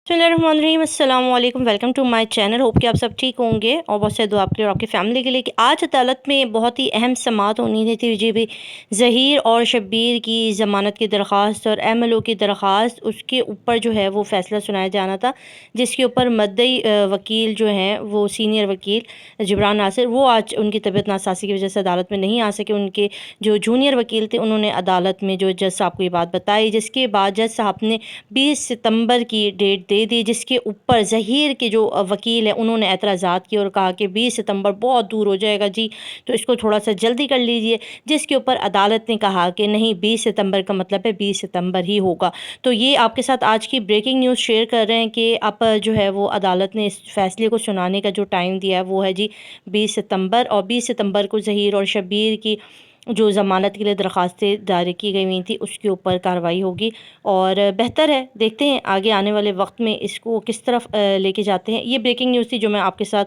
बिस्मिल्लाहिर्रहमानिर्रहीम अस्सलाम वालेकुम। Welcome to my channel. Hope कि आप सब ठीक होंगे और बहुत से दुआ आपके और आपकी फ़ैमिली के लिए कि आज अदालत में बहुत ही अहम समाअत होनी थी जी भी ज़हीर और शब्बीर की ज़मानत की दरख्वास्त और एमएलओ की दरख्वास्त, उसके ऊपर जो है वो फ़ैसला सुनाया जाना था, जिसके ऊपर मद्दई वकील जो हैं वो सीनियर वकील जिब्रान नासिर वो आज उनकी तबीयत नासाज़ी की वजह से अदालत में नहीं आ सके। उनके जो जूनियर वकील थे उन्होंने अदालत में जो जज साहब को ये बात बताई, जिसके बाद जज साहब ने 20 सितंबर की डेट दे दी, जिसके ऊपर ज़हीर के जो वकील हैं उन्होंने एतराज़ात किए और कहा कि 20 सितंबर बहुत दूर हो जाएगा जी, तो इसको थोड़ा-सा जल्दी कर लीजिए। जिसके ऊपर अदालत ने कहा कि नहीं, 20 सितंबर का मतलब है 20 सितंबर ही होगा। तो ये आपके साथ आज की ब्रेकिंग न्यूज़ शेयर कर रहे हैं कि अब जो है वो अदालत ने इस फ़ैसले को सुनाने का जो टाइम दिया है वो है जी 20 सितंबर, और 20 सितंबर को ज़हीर और शब्बीर की जो ज़मानत के लिए दरख्वास्तें दायर की गई हुई थी उसके ऊपर कार्रवाई होगी। और बेहतर है, देखते हैं आगे आने वाले वक्त में इसको किस तरफ लेके जाते हैं। ये ब्रेकिंग न्यूज़ थी जो मैं आपके साथ